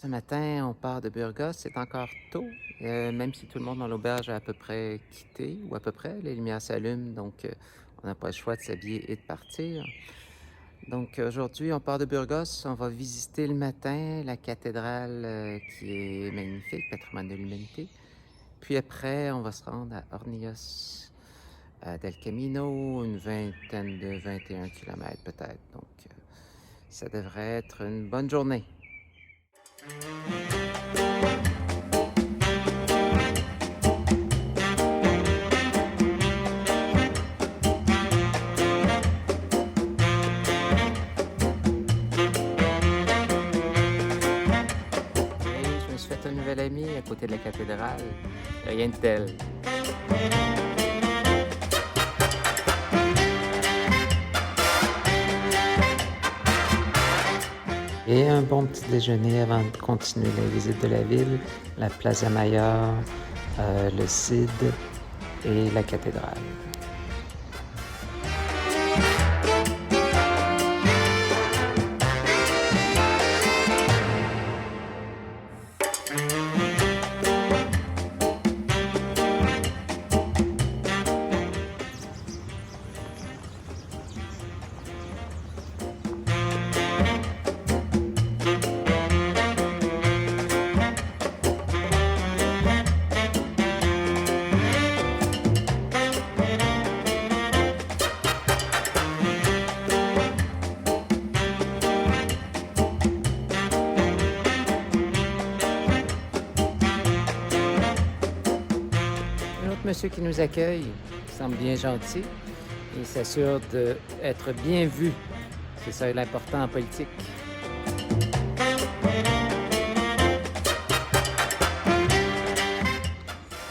Ce matin, on part de Burgos, c'est encore tôt, même si tout le monde dans l'auberge a à peu près quitté, ou à peu près, les lumières s'allument, donc on n'a pas le choix de s'habiller et de partir. Donc aujourd'hui, on part de Burgos, on va visiter le matin la cathédrale qui est magnifique, patrimoine de l'humanité. Puis après, on va se rendre à Hornios del Camino, une vingtaine de 21 kilomètres peut-être. Donc ça devrait être une bonne journée. Et je me suis fait un nouvel ami à côté de la cathédrale. Rien de tel. Et un bon petit déjeuner avant de continuer la visite de la ville, la Plaza Mayor, le Cid et la cathédrale. Un autre monsieur qui nous accueille, qui semble bien gentil, et s'assure d'être bien vu. C'est ça l'important en politique.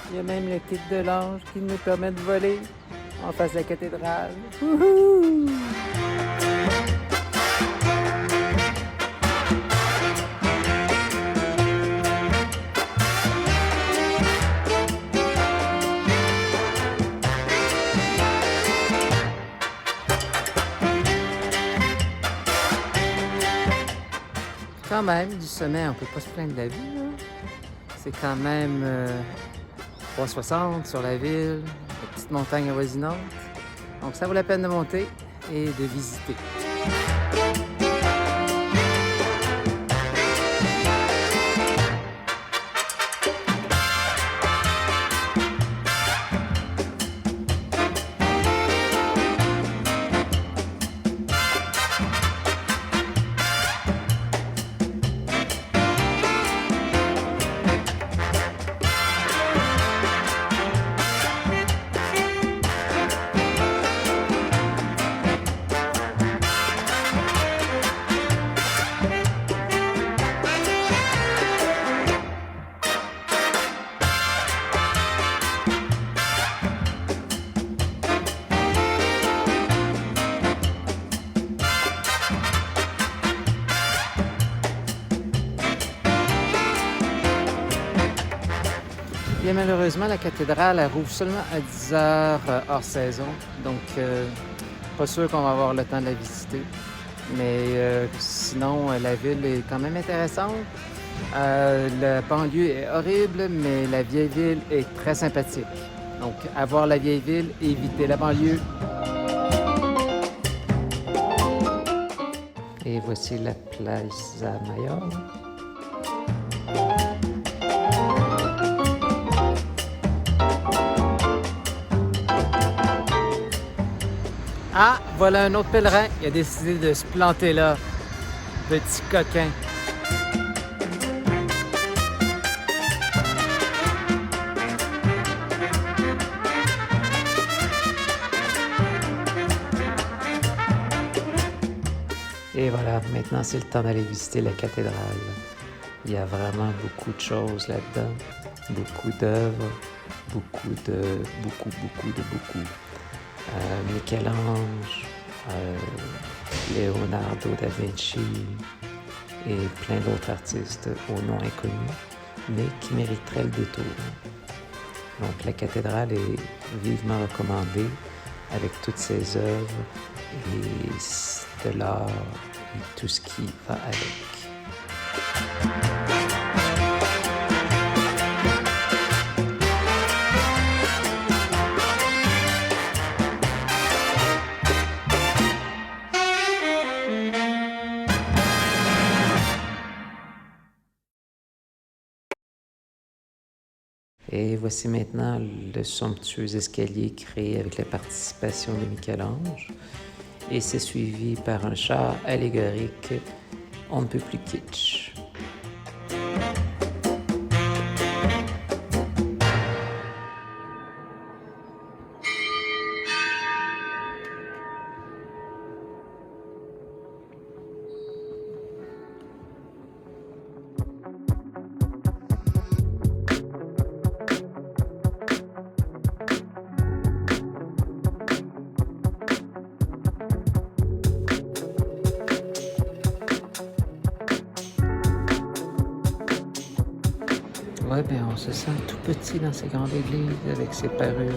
Il y a même le titre de l'ange qui nous permet de voler en face de la cathédrale. Wouhou! Quand même, du sommet, on peut pas se plaindre de la vue, là. C'est quand même 360 sur la ville, la petite montagne avoisinante. Donc ça vaut la peine de monter et de visiter. Bien malheureusement, la cathédrale, elle rouvre seulement à 10 heures hors saison. Donc, pas sûr qu'on va avoir le temps de la visiter. Mais sinon, la ville est quand même intéressante. La banlieue est horrible, mais la vieille ville est très sympathique. Donc, à voir la vieille ville, éviter la banlieue. Et voici la Plaza Mayor. Ah, voilà un autre pèlerin. Il a décidé de se planter là. Petit coquin. Et voilà, maintenant c'est le temps d'aller visiter la cathédrale. Il y a vraiment beaucoup de choses là-dedans. Beaucoup d'œuvres. Beaucoup. Michel-Ange, Leonardo da Vinci et plein d'autres artistes au nom inconnu, mais qui mériteraient le détour. Donc la cathédrale est vivement recommandée avec toutes ses œuvres et de l'art et tout ce qui va avec. Et voici maintenant le somptueux escalier créé avec la participation de Michel-Ange. Et c'est suivi par un char allégorique on ne peut plus kitsch. Ouais, ben on se sent tout petit dans ces grandes églises avec ses parures.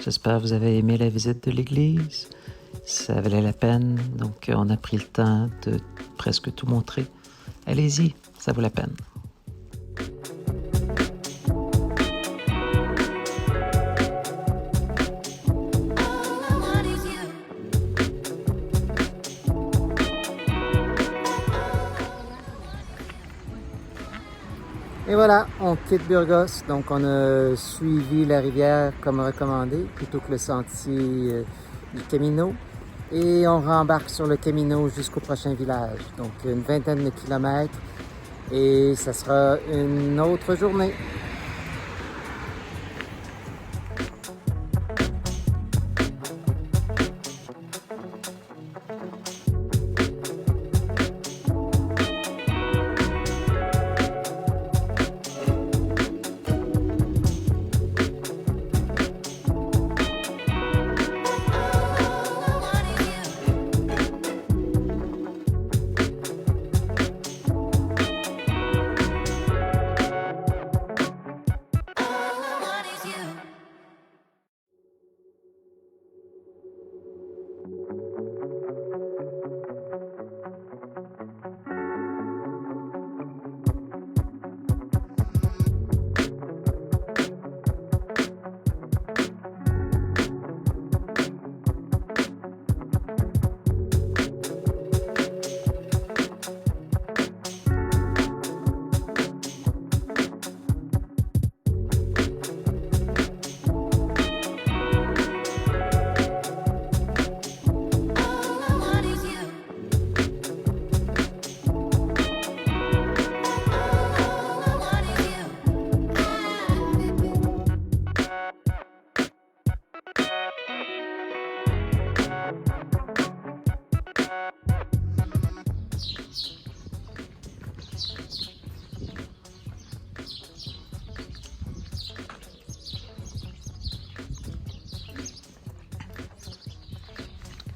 J'espère que vous avez aimé la visite de l'église. Ça valait la peine, donc on a pris le temps de presque tout montrer. Allez-y, ça vaut la peine. Et voilà, on quitte Burgos, donc on a suivi la rivière comme recommandé, plutôt que le sentier du Camino. Et on rembarque sur le Camino jusqu'au prochain village, donc une vingtaine de kilomètres. Et ça sera une autre journée.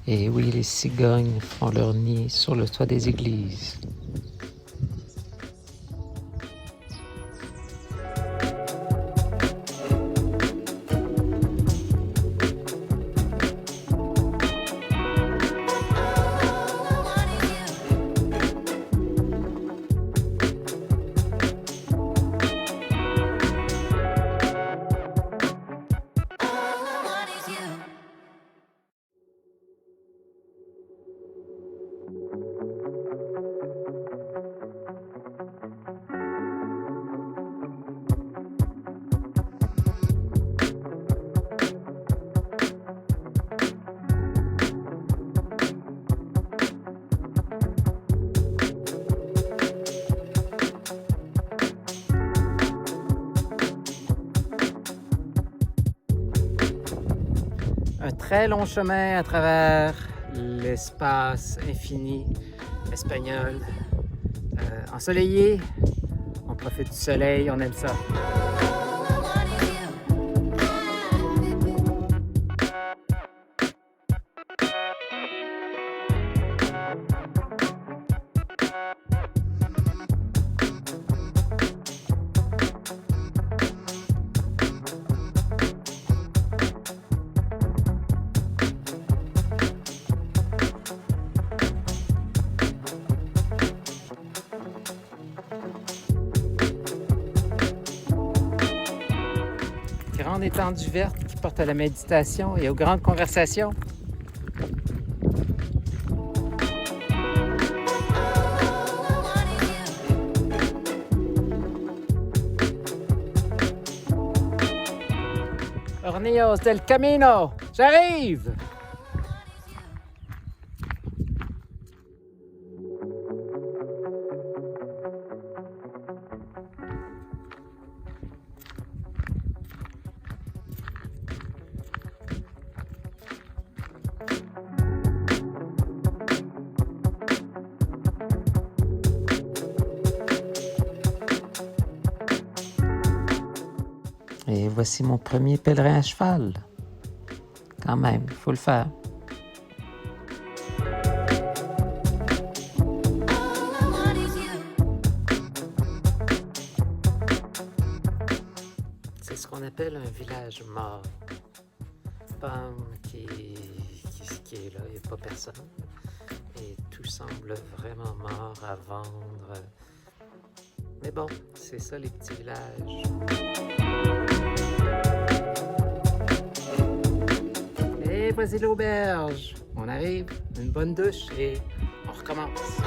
Et oui, les cigognes font leur nid sur le toit des églises. très long chemin à travers l'espace infini espagnol. Ensoleillé, on profite du soleil, on aime ça. Grande étendue verte qui porte à la méditation et aux grandes conversations. Hornillos del Camino, j'arrive! Et voici mon premier pèlerin à cheval. Quand même, il faut le faire. C'est ce qu'on appelle un village mort. Pomme qui est là, il n'y a pas personne. Et tout semble vraiment mort à vendre. Mais bon, c'est ça les petits villages. Et voici l'auberge. On arrive, une bonne douche et on recommence.